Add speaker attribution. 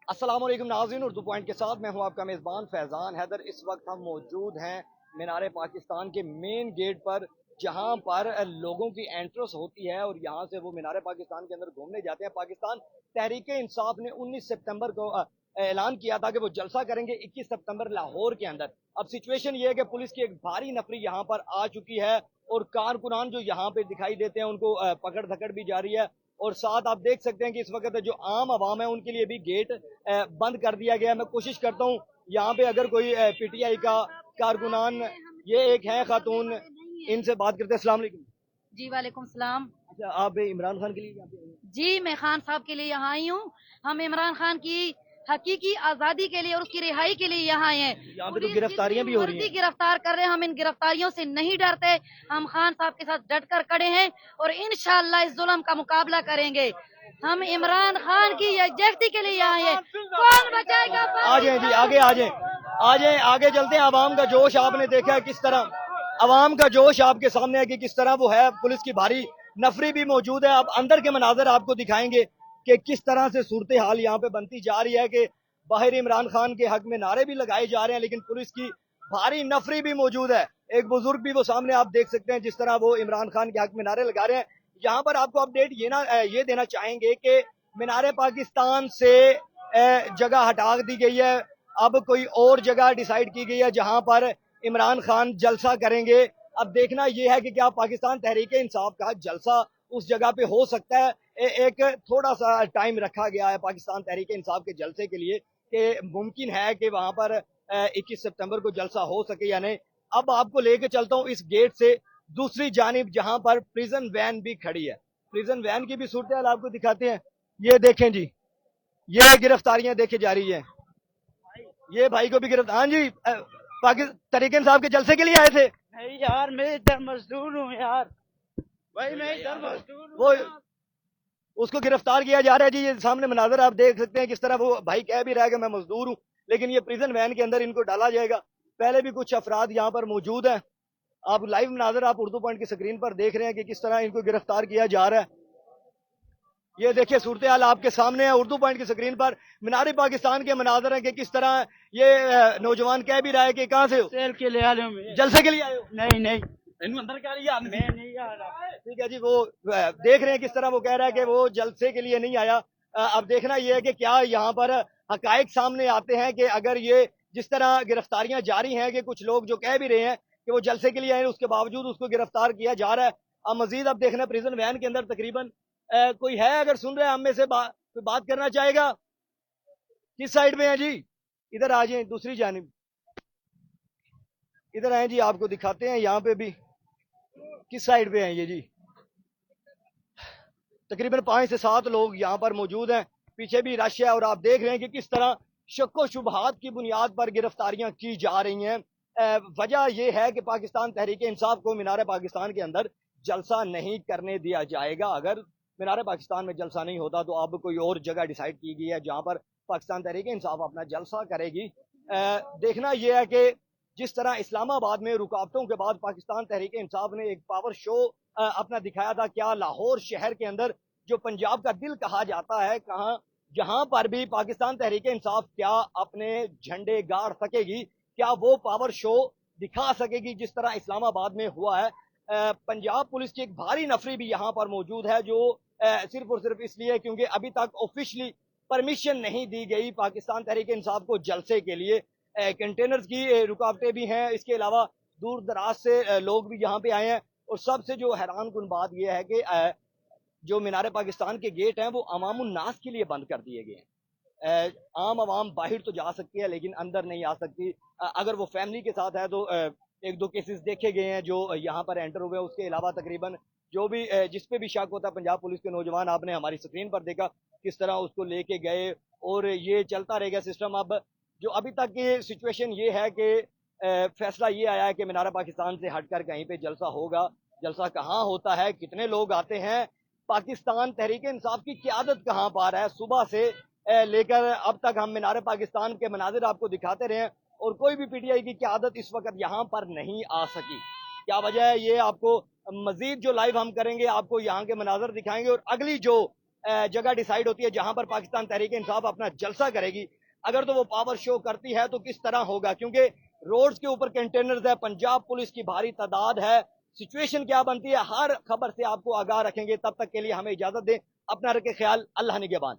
Speaker 1: अस्सलाम वालेकुम नाज़रीन, उर्दू पॉइंट के साथ मैं हूं आपका मेज़बान फैज़ान हैदर। इस वक्त हम मौजूद हैं मीनार पाकिस्तान के मेन गेट पर, जहां पर लोगों की एंट्रेंस होती है और यहां से वो मीनार पाकिस्तान के अंदर घूमने जाते हैं। पाकिस्तान तहरीक इंसाफ ने 19 सितंबर को ऐलान किया था कि वो जलसा करेंगे 21 सितंबर लाहौर के अंदर। अब सिचुएशन ये है कि पुलिस की एक भारी नफरी यहाँ पर आ चुकी है और कारकुनान जो यहाँ पे दिखाई देते हैं उनको पकड़ धकड़ भी जारी है। और साथ आप देख सकते हैं कि इस वक्त जो आम आवाम है उनके लिए भी गेट बंद कर दिया गया। मैं कोशिश करता हूँ यहाँ पे अगर कोई पीटीआई का कारकुनान, ये एक है खातून, इनसे बात करते हैं। अस्सलाम वालेकुम।
Speaker 2: जी वालेकुम सलाम।
Speaker 1: अच्छा, आप इमरान खान के लिए यहाँ पे आए हैं?
Speaker 2: जी मैं खान साहब के लिए यहाँ आई हूँ। हम इमरान खान की हकीकी आजादी के लिए और उसकी रिहाई के लिए यहाँ आए हैं।
Speaker 1: यहाँ पे तो
Speaker 2: पुलिस
Speaker 1: गिरफ्तारियां भी
Speaker 2: जितनी
Speaker 1: हो रही
Speaker 2: मर्जी
Speaker 1: हैं।
Speaker 2: गिरफ्तार कर रहे हैं, हम इन गिरफ्तारियों से नहीं डरते। हम खान साहब के साथ डट कर खड़े हैं और इंशाअल्लाह इस जुल्म का मुकाबला करेंगे। हम इमरान खान की यकजहती के लिए यहाँ आए हैं। कौन बचाएगा
Speaker 1: आ जाए जी, आगे आ जाए, आ जाए, आगे चलते हैं। आवाम का जोश आपने देखा है किस तरह, आवाम का जोश आपके सामने है कि किस तरह वो है। पुलिस की भारी नफरी भी मौजूद है। अब अंदर के मनाजर आपको दिखाएंगे कि किस तरह से सूरत हाल यहाँ पे बनती जा रही है कि बाहर इमरान खान के हक में नारे भी लगाए जा रहे हैं, लेकिन पुलिस की भारी नफरी भी मौजूद है। एक बुजुर्ग भी वो सामने आप देख सकते हैं जिस तरह वो इमरान खान के हक में नारे लगा रहे हैं। यहाँ पर आपको अपडेट ये देना चाहेंगे कि मीनार पाकिस्तान से जगह हटा दी गई है। अब कोई और जगह डिसाइड की गई है जहां पर इमरान खान जलसा करेंगे। अब देखना यह है कि क्या पाकिस्तान तहरीक इंसाफ का जलसा उस जगह पे हो सकता है। एक थोड़ा सा टाइम रखा गया है पाकिस्तान तहरीक इंसाफ के जलसे के लिए कि मुमकिन है कि वहां पर 21 सितंबर को जलसा हो सके या नहीं। अब आपको लेके चलता हूँ इस गेट से दूसरी जानिब जहां पर प्रिजन वैन भी खड़ी है। प्रिजन वैन की भी सूरत हाल आपको दिखाते हैं। ये देखें जी, ये गिरफ्तारियां देखी जा रही है। ये भाई को भी गिरफ्तार, हाँ जी, पाकिस्तान तरीके साहब के जलसे के लिए आए थे।
Speaker 3: नहीं यार, मैं इधर मजदूर हूँ यार। भाई मैं इधर मजदूर हूँ
Speaker 1: वो
Speaker 3: यार।
Speaker 1: उसको गिरफ्तार किया जा रहा है जी। ये सामने मनाजर आप देख सकते हैं किस तरह वो भाई कह भी रहा है कि मैं मजदूर हूँ, लेकिन ये प्रिजन वैन के अंदर इनको डाला जाएगा। पहले भी कुछ अफराद यहाँ पर मौजूद हैं। आप लाइव मनाजर आप उर्दू पॉइंट की स्क्रीन पर देख रहे हैं कि किस तरह इनको गिरफ्तार किया जा रहा है। ये देखिए सूरत हाल आपके सामने है उर्दू पॉइंट की स्क्रीन पर। मीनार पाकिस्तान के मनाजर हैं कि किस तरह ये नौजवान कह भी रहा है कि कहाँ से हो,
Speaker 3: सेल के लिए आ रहा हूँ मैं।
Speaker 1: जलसे के लिए आए हो।
Speaker 3: नहीं नहीं,
Speaker 1: इन्हों अंदर क्या लिया
Speaker 3: मैं नहीं आ रहा।
Speaker 1: ठीक है जी। वो देख रहे हैं किस तरह वो कह रहा है कि वो जलसे के लिए नहीं आया। अब देखना ये है कि क्या यहाँ पर हकायक सामने आते हैं कि अगर ये जिस तरह गिरफ्तारियां जारी हैं कि कुछ लोग जो कह भी रहे हैं कि वो जलसे के लिए आए, उसके बावजूद उसको गिरफ्तार किया जा रहा है। अब मजीद अब देखना प्रिजन वैन के अंदर तकरीबन कोई है अगर सुन रहे हैं हम में से कोई बात करना चाहेगा। किस साइड में है जी, इधर आ जाए दूसरी जानिब, इधर आए जी, आपको दिखाते हैं यहाँ पे भी किस साइड पे हैं ये जी। तकरीबन 5 से 7 लोग यहाँ पर मौजूद हैं। पीछे भी रश है और आप देख रहे हैं कि किस तरह शक्को शुबहात की बुनियाद पर गिरफ्तारियां की जा रही हैं। वजह यह है कि पाकिस्तान तहरीक इंसाफ को मीनार पाकिस्तान के अंदर जलसा नहीं करने दिया जाएगा। अगर मीनार पाकिस्तान में जलसा नहीं होता तो अब कोई और जगह डिसाइड की गई है जहां पर पाकिस्तान तहरीक इंसाफ अपना जलसा करेगी। देखना यह है कि जिस तरह इस्लामाबाद में रुकावटों के बाद पाकिस्तान तहरीक इंसाफ ने एक पावर शो अपना दिखाया था, क्या लाहौर शहर के अंदर जो पंजाब का दिल कहा जाता है, कहाँ जहां पर भी पाकिस्तान तहरीक इंसाफ क्या अपने झंडे गाड़ सकेगी, क्या वो पावर शो दिखा सकेगी जिस तरह इस्लामाबाद में हुआ है। पंजाब पुलिस की एक भारी नफरी भी यहाँ पर मौजूद है जो सिर्फ और सिर्फ इसलिए क्योंकि अभी तक ऑफिशियली परमिशन नहीं दी गई पाकिस्तान तहरीक इंसाफ को जलसे के लिए। कंटेनर्स की रुकावटें भी हैं, इसके अलावा दूर दराज से लोग भी यहाँ पे आए हैं। और सबसे जो हैरान कुन बात यह है कि जो मीनार पाकिस्तान के गेट हैं वो अवामुन नास के लिए बंद कर दिए गए हैं। आम आवाम बाहर तो जा सकती है लेकिन अंदर नहीं आ सकती। अगर वो फैमिली के साथ है तो एक दो केसेस देखे गए हैं जो यहाँ पर एंटर हुए। उसके अलावा तकरीबन जो भी जिस पे भी शक होता है, पंजाब पुलिस के नौजवान आपने हमारी स्क्रीन पर देखा किस तरह उसको लेके गए और ये चलता रहेगा सिस्टम। अब जो अभी तक की सिचुएशन ये है कि फैसला ये आया है कि मीनार पाकिस्तान से हटकर कहीं पे जलसा होगा। जलसा कहाँ होता है, कितने लोग आते हैं, पाकिस्तान तहरीक इंसाफ की क्यादत कहाँ पर है, सुबह से लेकर अब तक हम मीनार पाकिस्तान के मनाजिर आपको दिखाते रहे और कोई भी पीटीआई की क्यादत इस वक्त यहाँ पर नहीं आ सकी। क्या वजह है, ये आपको मजीद जो लाइव हम करेंगे आपको यहाँ के मनाजिर दिखाएंगे और अगली जो جگہ ڈیسائیڈ ہوتی ہے جہاں پر پاکستان تحریک انصاف اپنا جلسہ کرے گی. اگر تو وہ پاور شو کرتی ہے تو کس طرح ہوگا, کیونکہ روڈز کے اوپر کنٹینرز ہے, پنجاب پولیس کی بھاری تعداد ہے, سچویشن کیا بنتی ہے ہر خبر سے آپ کو آگاہ رکھیں گے. تب تک کے لیے ہمیں اجازت دیں, اپنا رکھے خیال, اللہ نگہبان.